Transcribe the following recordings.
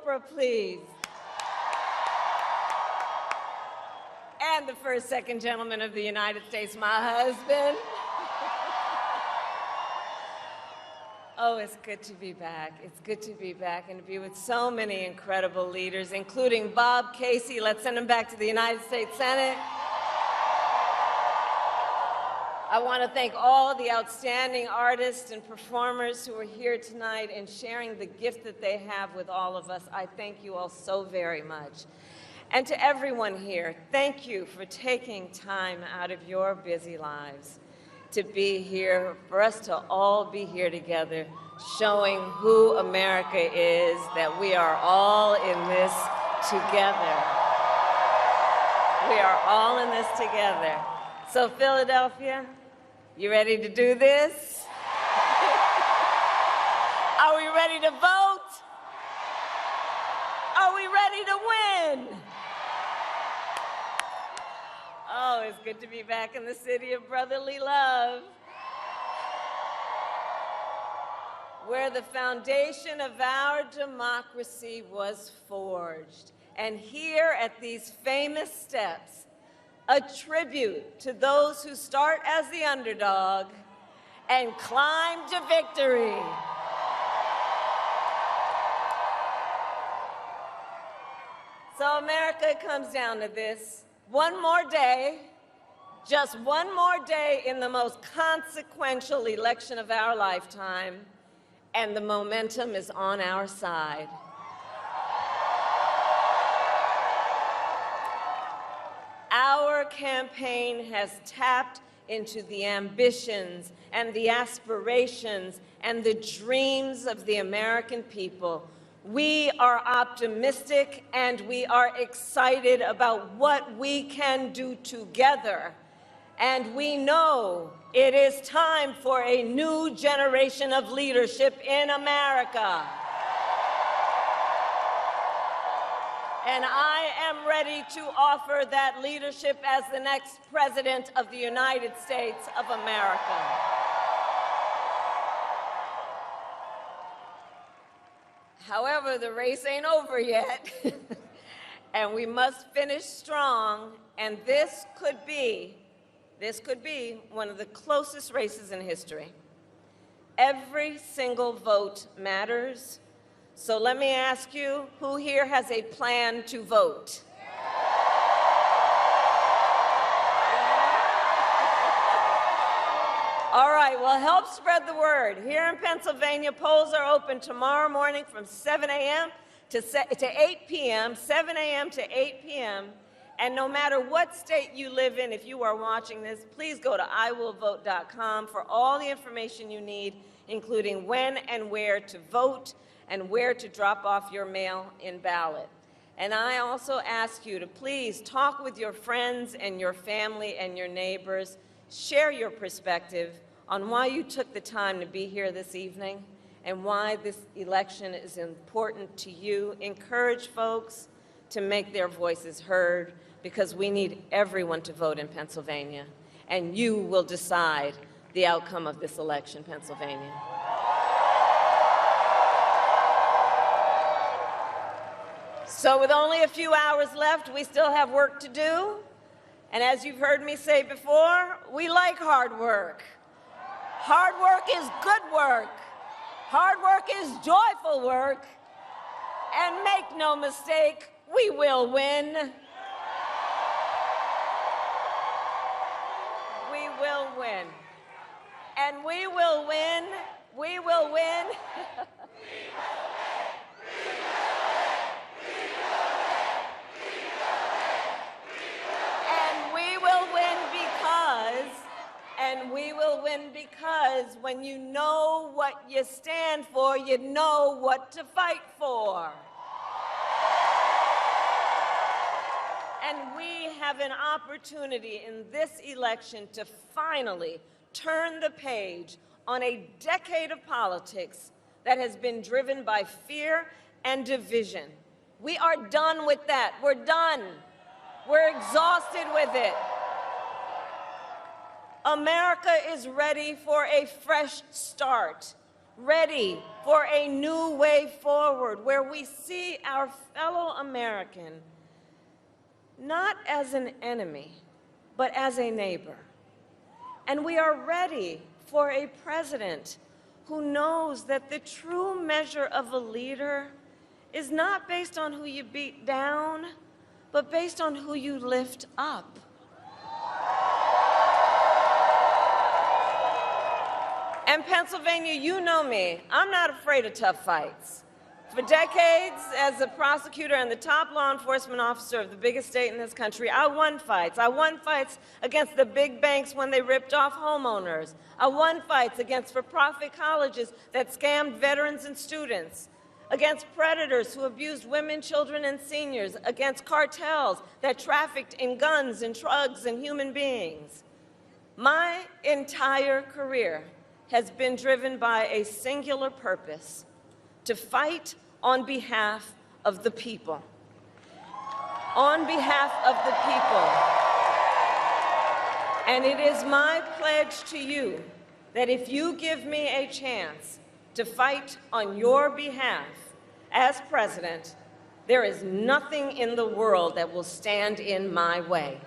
Oprah, please. And the first second gentleman of the United States, my husband. Oh, it's good to be back. It's good to be back and to be with so many incredible leaders, including Bob Casey. Let's send him back to the United States Senate. I want to thank all the outstanding artists and performers who are here tonight and sharing the gift that they have with all of us. I thank you all so very much. And to everyone here, thank you for taking time out of your busy lives to be here, for us to all be here together, showing who America is, that we are all in this together. We are all in this together. So Philadelphia, you ready to do this? Are we ready to vote? Are we ready to win? Oh, it's good to be back in the city of brotherly love, where the foundation of our democracy was forged. And here at these famous steps, a tribute to those who start as the underdog and climb to victory. So America, it comes down to this. One more day, just one more day in the most consequential election of our lifetime, and the momentum is on our side. Our campaign has tapped into the ambitions and the aspirations and the dreams of the American people. We are optimistic and we are excited about what we can do together. And we know it is time for a new generation of leadership in America. And I am ready to offer that leadership as the next President of the United States of America. However, the race ain't over yet, and we must finish strong, and this could be one of the closest races in history. Every single vote matters. So let me ask you, who here has a plan to vote? All right, well, help spread the word. Here in Pennsylvania, polls are open tomorrow morning from 7 a.m. to 8 p.m., 7 a.m. to 8 p.m., and no matter what state you live in, if you are watching this, please go to iwillvote.com for all the information you need, including when and where to vote and where to drop off your mail-in ballot. And I also ask you to please talk with your friends and your family and your neighbors. Share your perspective on why you took the time to be here this evening and why this election is important to you. Encourage folks to make their voices heard, because we need everyone to vote in Pennsylvania, and you will decide the outcome of this election, Pennsylvania. So with only a few hours left, we still have work to do. And as you've heard me say before, we like hard work. Hard work is good work. Hard work is joyful work. And make no mistake, we will win. We will win. And we will win. We will win. And we will win because when you know what you stand for, you know what to fight for. And we have an opportunity in this election to finally turn the page on a decade of politics that has been driven by fear and division. We are done with that. We're done. We're exhausted with it. America is ready for a fresh start. ready for a new way forward where we see our fellow American not as an enemy, but as a neighbor. And we are ready for a president who knows that the true measure of a leader is not based on who you beat down, but based on who you lift up. And Pennsylvania, you know me, I'm not afraid of tough fights. For decades, as a prosecutor and the top law enforcement officer of the biggest state in this country, I won fights. I won fights against the big banks when they ripped off homeowners. I won fights against for-profit colleges that scammed veterans and students, against predators who abused women, children, and seniors, against cartels that trafficked in guns and drugs and human beings. My entire career has been driven by a singular purpose: to fight on behalf of the people. On behalf of the people. And it is my pledge to you that if you give me a chance to fight on your behalf as president, there is nothing in the world that will stand in my way.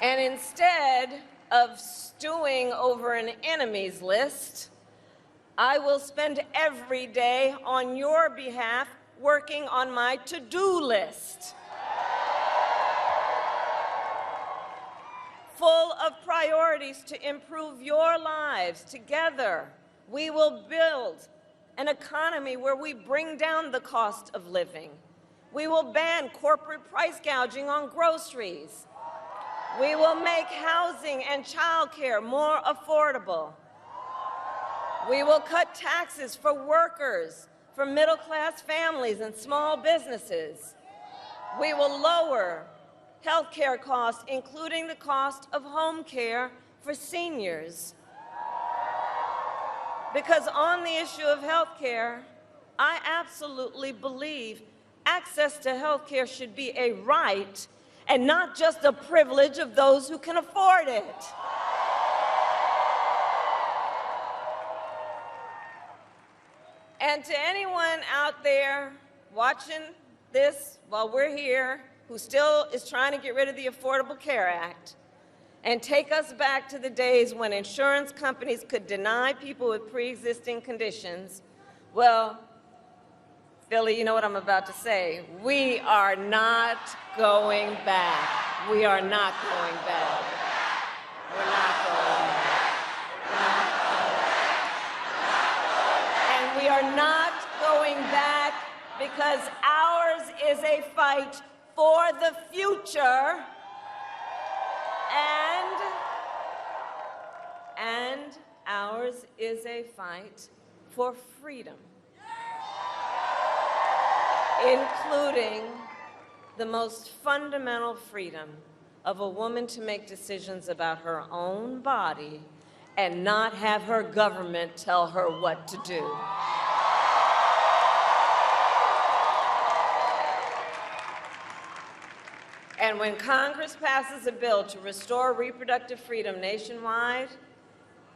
And instead of stewing over an enemies list, I will spend every day on your behalf working on my to-do list, full of priorities to improve your lives. Together, we will build an economy where we bring down the cost of living. We will ban corporate price gouging on groceries. We will make housing and childcare more affordable. We will cut taxes for workers, for middle-class families and small businesses. We will lower health care costs, including the cost of home care for seniors. Because on the issue of health care, I absolutely believe access to health care should be a right and not just a privilege of those who can afford it. And to anyone out there watching this while we're here, who still is trying to get rid of the Affordable Care Act and take us back to the days when insurance companies could deny people with pre-existing conditions, well, Philly, you know what I'm about to say. We are not going back. We are not going back. We're not going back. And we are not going back because ours is a fight for the future and ours is a fight for freedom, including the most fundamental freedom of a woman to make decisions about her own body and not have her government tell her what to do. And when Congress passes a bill to restore reproductive freedom nationwide,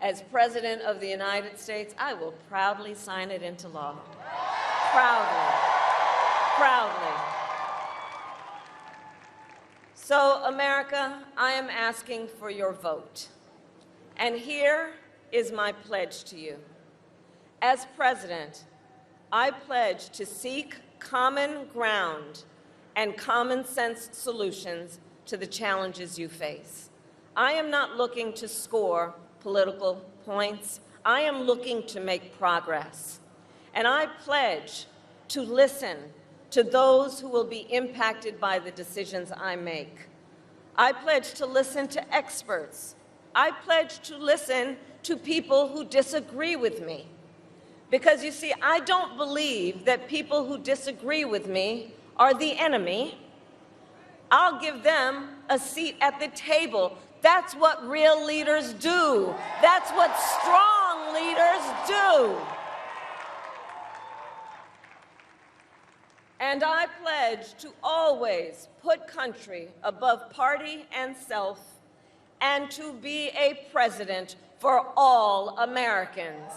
as President of the United States, I will proudly sign it into law. Proudly. Proudly. So, America, I am asking for your vote. And here is my pledge to you. As president, I pledge to seek common ground and common sense solutions to the challenges you face. I am not looking to score political points. I am looking to make progress. And I pledge to listen to those who will be impacted by the decisions I make. I pledge to listen to experts. I pledge to listen to people who disagree with me. Because you see, I don't believe that people who disagree with me are the enemy. I'll give them a seat at the table. That's what real leaders do. That's what strong leaders do. And I pledge to always put country above party and self, and to be a president for all Americans.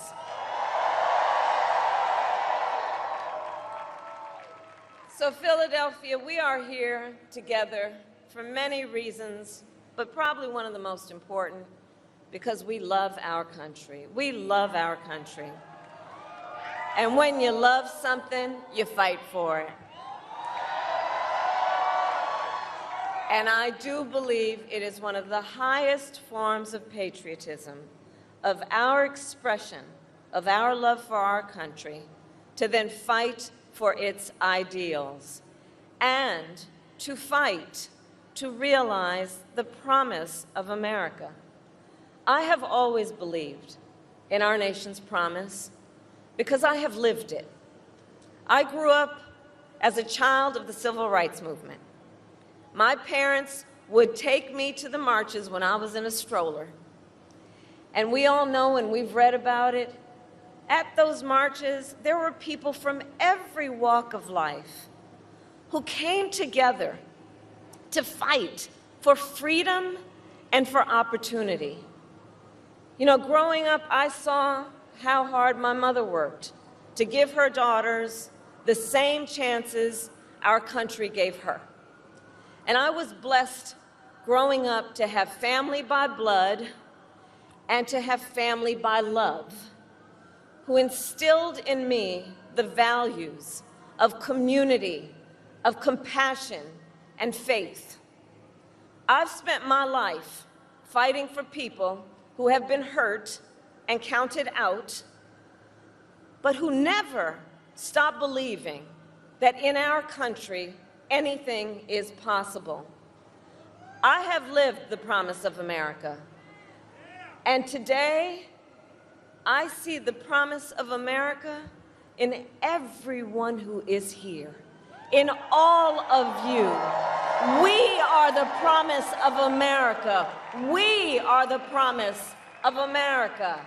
So Philadelphia, we are here together for many reasons, but probably one of the most important, because we love our country. We love our country. And when you love something, you fight for it. And I do believe it is one of the highest forms of patriotism, of our expression, of our love for our country, to then fight for its ideals, and to fight to realize the promise of America. I have always believed in our nation's promise because I have lived it. I grew up as a child of the Civil Rights Movement. My parents would take me to the marches when I was in a stroller. And we all know, and we've read about it, at those marches, there were people from every walk of life who came together to fight for freedom and for opportunity. You know, growing up, I saw how hard my mother worked to give her daughters the same chances our country gave her. And I was blessed growing up to have family by blood and to have family by love, who instilled in me the values of community, of compassion, and faith. I've spent my life fighting for people who have been hurt and counted out, but who never stop believing that in our country, anything is possible. I have lived the promise of America, and today, I see the promise of America in everyone who is here, in all of you. We are the promise of America. We are the promise of America.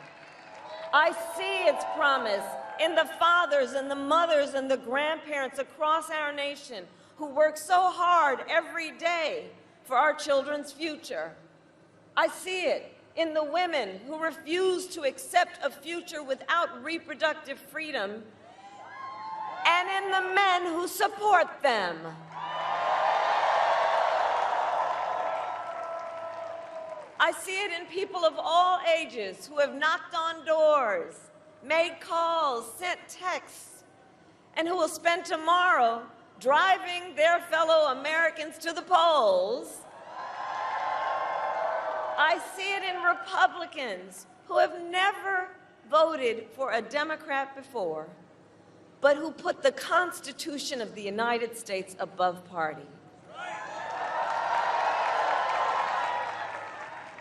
I see its promise in the fathers and the mothers and the grandparents across our nation who work so hard every day for our children's future. I see it in the women who refuse to accept a future without reproductive freedom, and in the men who support them. I see it in people of all ages who have knocked on doors, made calls, sent texts, and who will spend tomorrow driving their fellow Americans to the polls. I see it in Republicans who have never voted for a Democrat before, but who put the Constitution of the United States above party.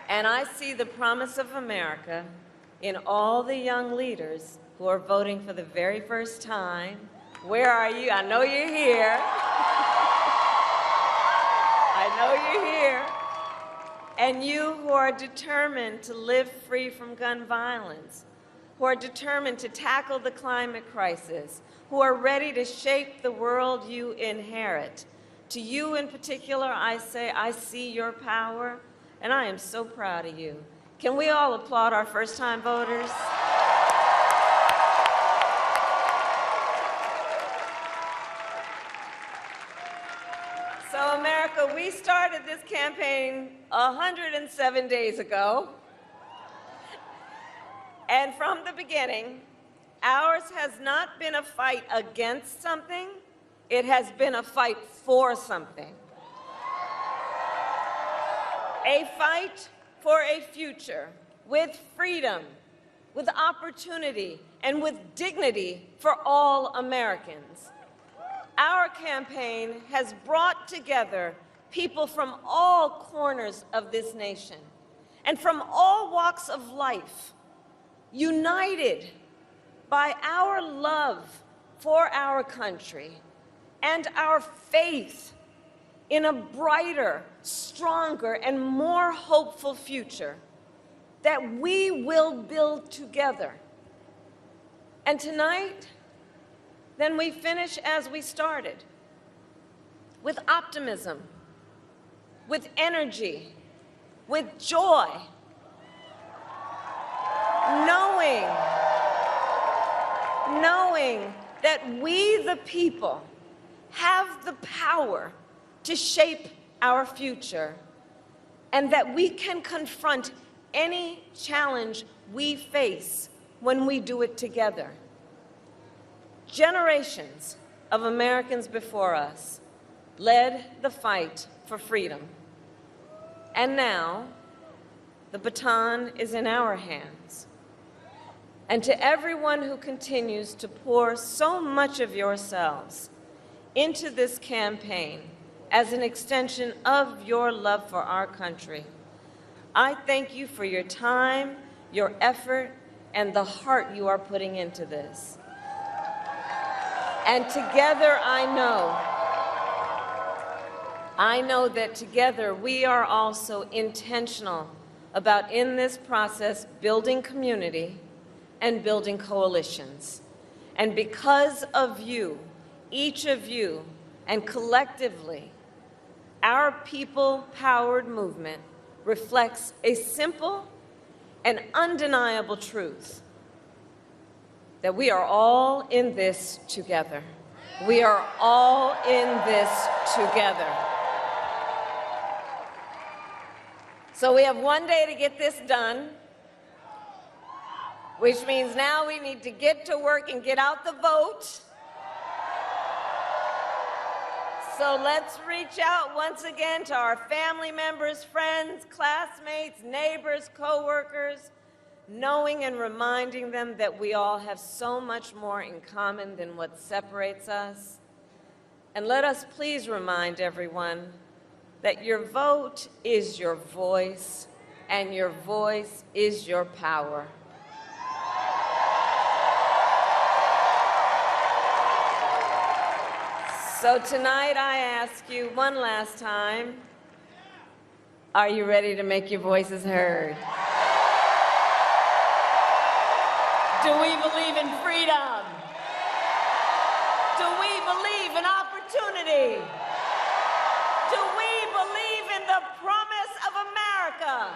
And I see the promise of America in all the young leaders who are voting for the very first time. Where are you? I know you're here. I know you're here. And you who are determined to live free from gun violence, who are determined to tackle the climate crisis, who are ready to shape the world you inherit. To you in particular, I say, I see your power, and I am so proud of you. Can we all applaud our first-time voters? So, America, we started this campaign 107 days ago. And from the beginning, ours has not been a fight against something, it has been a fight for something. A fight for a future with freedom, with opportunity, and with dignity for all Americans. Our campaign has brought together people from all corners of this nation and from all walks of life, united by our love for our country and our faith in a brighter, stronger, and more hopeful future that we will build together. And tonight, then we finish as we started, with optimism, with energy, with joy, knowing that we, the people, have the power to shape our future, and that we can confront any challenge we face when we do it together. Generations of Americans before us led the fight for freedom. And now, the baton is in our hands. And to everyone who continues to pour so much of yourselves into this campaign as an extension of your love for our country, I thank you for your time, your effort, and the heart you are putting into this. And together, I know that together we are also intentional about, in this process, building community and building coalitions. And because of you, each of you, and collectively, our people-powered movement reflects a simple and undeniable truth: that we are all in this together. We are all in this together. So we have one day to get this done, which means now we need to get to work and get out the vote. So let's reach out once again to our family members, friends, classmates, neighbors, coworkers, knowing and reminding them that we all have so much more in common than what separates us. And let us please remind everyone that your vote is your voice, and your voice is your power. So tonight I ask you one last time, are you ready to make your voices heard? Do we believe in freedom? Do we believe in opportunity? Do we believe in the promise of America?